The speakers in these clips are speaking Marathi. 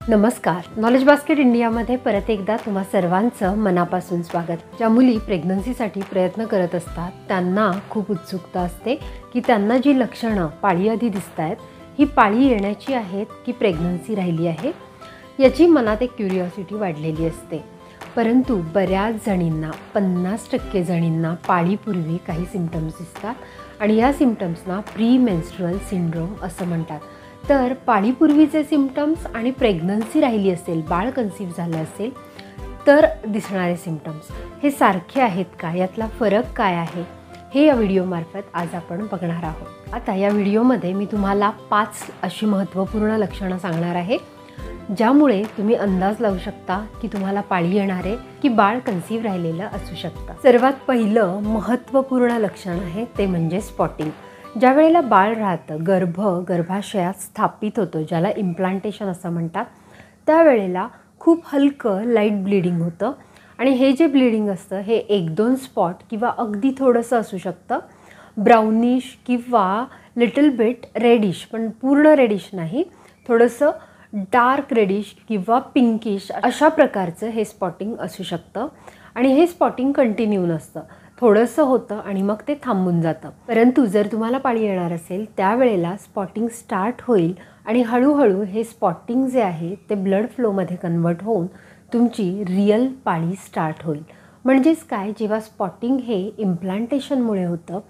नमस्कार. नॉलेज बास्केट इंडियामध्ये परत एकदा तुम्हा सर्वांचं मनापासून स्वागत. ज्या मुली प्रेग्नन्सीसाठी प्रयत्न करत असतात त्यांना खूप उत्सुकता असते की त्यांना जी लक्षणं पाळी आधी दिसत आहेत ही पाळी येण्याची आहेत की प्रेग्नन्सी राहिली आहे याची मनात एक क्युरिओसिटी वाढलेली असते. परंतु बऱ्याच जणींना 50% जणींना पाळीपूर्वी काही सिम्पटम्स दिसतात आणि या सिम्पटम्सना प्री मेन्स्ट्रुअल सिंड्रोम असं म्हणतात. तर पाळीपूर्वीचे सिम्पटम्स आणि प्रेग्नन्सी राहिली असेल, बाळ कन्सीव्ह झालं असेल तर दिसणारे सिम्पटम्स हे सारखे आहेत का, यातला फरक काय आहे हे या व्हिडिओमार्फत आज आपण बघणार आहोत. आता या व्हिडिओमध्ये मी तुम्हाला 5 अशी महत्त्वपूर्ण लक्षणं सांगणार आहे ज्यामुळे तुम्ही अंदाज लावू शकता की तुम्हाला पाळी येणार आहे की बाळ कन्सीव्ह राहिलेलं असू शकतं. सर्वात पहिलं महत्त्वपूर्ण लक्षण आहे ते म्हणजे स्पॉटिंग. ज्या वेळेला बाळ राहतं, गर्भाशयात स्थापित होतो, ज्याला इम्प्लांटेशन असं म्हणतात, त्यावेळेला खूप हलकं लाईट ब्लिडिंग होतं आणि हे जे ब्लिडिंग असतं हे 1-2 स्पॉट किंवा अगदी थोडंसं असू शकतं, ब्राउनिश किंवा लिटल बिट रेडिश, पण पूर्ण रेडिश नाही, थोडंसं डार्क रेडिश किंवा पिंकिश अशा प्रकारचं हे स्पॉटिंग असू शकतं. आणि हे स्पॉटिंग कंटिन्यू नसतं, थोडंसं होतं आणि मग ते थांबून जातं. परंतु जर तुम्हाला पाळी येणार असेल त्यावेळेला स्पॉटिंग स्टार्ट होईल आणि हळूहळू हे स्पॉटिंग जे आहे ते ब्लड फ्लोमध्ये कन्वर्ट होऊन तुमची रिअल पाळी स्टार्ट होईल. म्हणजेच काय, जेव्हा स्पॉटिंग हे इम्प्लांटेशनमुळे होतं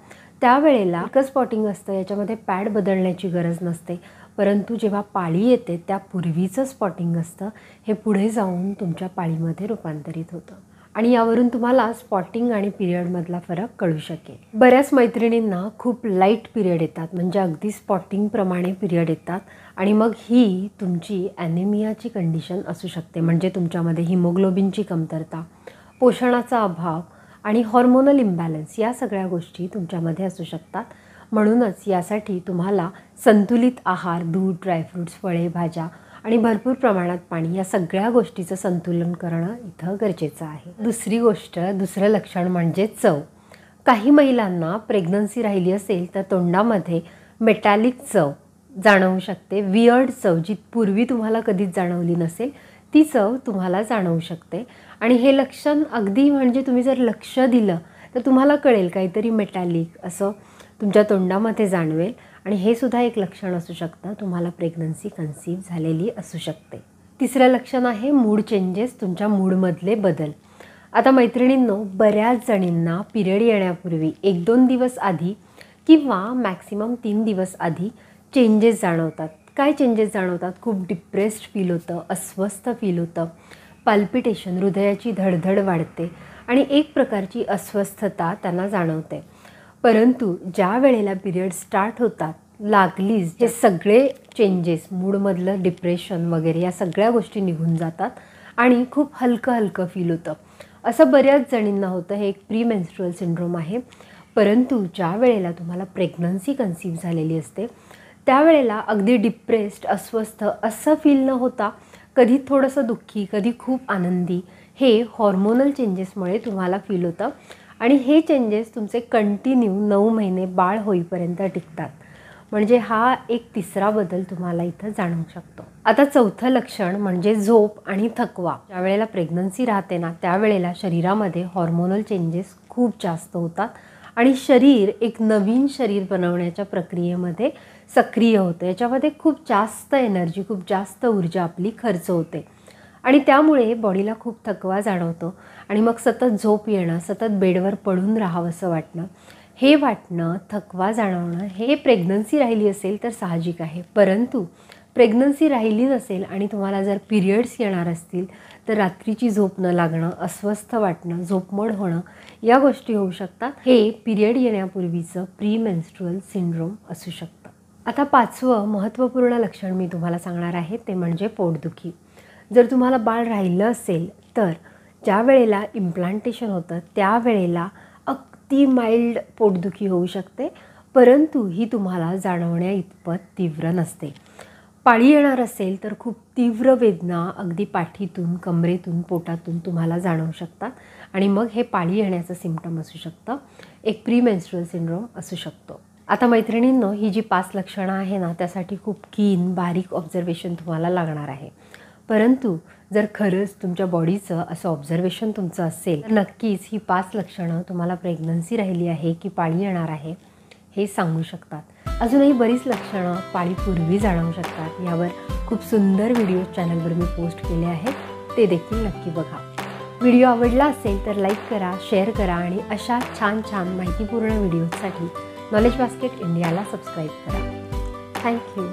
त्यावेळेला एकच स्पॉटिंग असतं, याच्यामध्ये पॅड बदलण्याची गरज नसते. परंतु जेव्हा पाळी येते त्यापूर्वीचं स्पॉटिंग असतं हे पुढे जाऊन तुमच्या पाळीमध्ये रूपांतरित होतं आणि यावरून तुम्हाला स्पॉटिंग आणि पिरियडमधला फरक कळू शकेल. बऱ्याच मैत्रिणींना खूप लाईट पिरियड येतात, म्हणजे अगदी स्पॉटिंगप्रमाणे पिरियड येतात आणि मग ही तुमची ॲनेमियाची कंडिशन असू शकते. म्हणजे तुमच्यामध्ये हिमोग्लोबिनची कमतरता, पोषणाचा अभाव आणि हॉर्मोनल इम्बॅलन्स या सगळ्या गोष्टी तुमच्यामध्ये असू शकतात. म्हणूनच यासाठी तुम्हाला संतुलित आहार, दूध, ड्रायफ्रूट्स, फळे, भाज्या आणि भरपूर प्रमाणात पाणी या सगळ्या गोष्टीचं संतुलन करणं इथं गरजेचं आहे. दुसरं लक्षण म्हणजे चव. काही महिलांना प्रेग्नन्सी राहिली असेल तर तोंडामध्ये मेटॅलिक चव जाणवू शकते. वियर्ड चव, जी पूर्वी तुम्हाला कधीच जाणवली नसेल ती चव तुम्हाला जाणवू शकते. आणि हे लक्षण अगदी म्हणजे तुम्ही जर लक्ष दिलं तर तुम्हाला कळेल काहीतरी मेटॅलिक असं तुमच्या तोंडामध्ये जाणवेल आणि हे सुद्धा एक लक्षण असू शकतं, तुम्हाला प्रेग्नन्सी कन्सीव्ह झालेली असू शकते. तिसरं लक्षण आहे मूड चेंजेस, तुमच्या मूडमधले बदल. आता मैत्रिणींनो, बऱ्याच जणींना पिरियड येण्यापूर्वी 1-2 दिवस आधी किंवा मॅक्सिमम 3 दिवस आधी चेंजेस जाणवतात. काय चेंजेस जाणवतात? खूप डिप्रेस्ड फील होतं, अस्वस्थ फील होतं, पाल्पिटेशन, हृदयाची धडधड वाढते आणि एक प्रकारची अस्वस्थता त्यांना जाणवते. परंतु ज्या वेळेला पिरियड स्टार्ट होतात लागलीच हे सगळे चेंजेस, मूडमधलं डिप्रेशन वगैरे या सगळ्या गोष्टी निघून जातात आणि खूप हलकं फील होतं. असं बऱ्याच जणींना होतं. हे एक प्री मेन्स्ट्रुअल सिंड्रोम आहे. परंतु ज्या वेळेला तुम्हाला प्रेग्नन्सी कन्सीव्ह झालेली असते त्यावेळेला अगदी डिप्रेस्ड, अस्वस्थ असं फील न होता कधी थोडंसं दुःखी, कधी खूप आनंदी, हे हॉर्मोनल चेंजेसमुळे तुम्हाला फील होतं आणि हे चेंजेस तुमचे कंटिन्यू 9 महिने बाळ होईपर्यंत टिकतात. म्हणजे हा एक तिसरा बदल तुम्हाला इथं जाणवू शकतो. आता चौथं लक्षण म्हणजे झोप आणि थकवा. ज्या वेळेला प्रेग्नन्सी राहते ना त्यावेळेला शरीरामध्ये हॉर्मोनल चेंजेस खूप जास्त होतात आणि शरीर एक नवीन शरीर बनवण्याच्या प्रक्रियेमध्ये सक्रिय होतं. याच्यामध्ये खूप जास्त एनर्जी, खूप जास्त ऊर्जा आपली खर्च होते आणि त्यामुळे बॉडीला खूप थकवा जाणवतो आणि मग सतत झोप येणं, सतत बेडवर पडून राहावं असं वाटणं, हे वाटणं, थकवा जाणवणं हे प्रेग्नन्सी राहिली असेल तर साहजिक आहे. परंतु प्रेग्नन्सी राहिली नसेल आणि तुम्हाला जर पिरियड्स येणार असतील तर रात्रीची झोप न लागणं, अस्वस्थ वाटणं, झोपमोड होणं या गोष्टी होऊ शकतात. हे पिरियड येण्यापूर्वीचं प्री मेन्स्ट्रुअल सिंड्रोम असू शकतं. आता 5वं महत्त्वपूर्ण लक्षण मी तुम्हाला सांगणार आहे ते म्हणजे पोटदुखी. जर तुम्हाला बाळ राहिलं असेल तर ज्या वेळेला इम्प्लांटेशन होतं त्यावेळेला अगदी माइल्ड पोटदुखी होऊ शकते, परंतु ही तुम्हाला जाणवण्या इतपत तीव्र नसते. पाळी येणार असेल तर खूप तीव्र वेदना अगदी पाठीतून, कमरेतून, पोटातून तुम्हाला जाणवू शकतात आणि मग हे पाळी येण्याचं सिम्पटम असू शकतं, एक प्री मेन्स्ट्रुअल सिंड्रोम असू शकतो. आता मैत्रिणींनो, ही जी 5 लक्षणं आहे ना त्यासाठी खूप बारीक ऑब्झर्वेशन तुम्हाला लागणार आहे. परंतु जर खरंच तुमच्या बॉडीचं असं ऑब्झर्वेशन तुमचं असेल तर नक्कीच ही 5 लक्षणं तुम्हाला प्रेग्नन्सी राहिली आहे की पाळी येणार आहे हे सांगू शकतात। अजूनही बरीच लक्षणं पाळीपूर्वी जाणवू शकतात। यावर खूप सुंदर व्हिडिओ चॅनलवर मी पोस्ट केले आहेत, ते देखील नक्की बघा। व्हिडिओ आवडला असेल तर लाईक करा, शेअर करा आणि अशा छान छान माहितीपूर्ण व्हिडिओसाठी नॉलेज बास्केट इंडियाला सबस्क्राईब करा। थँक्यू।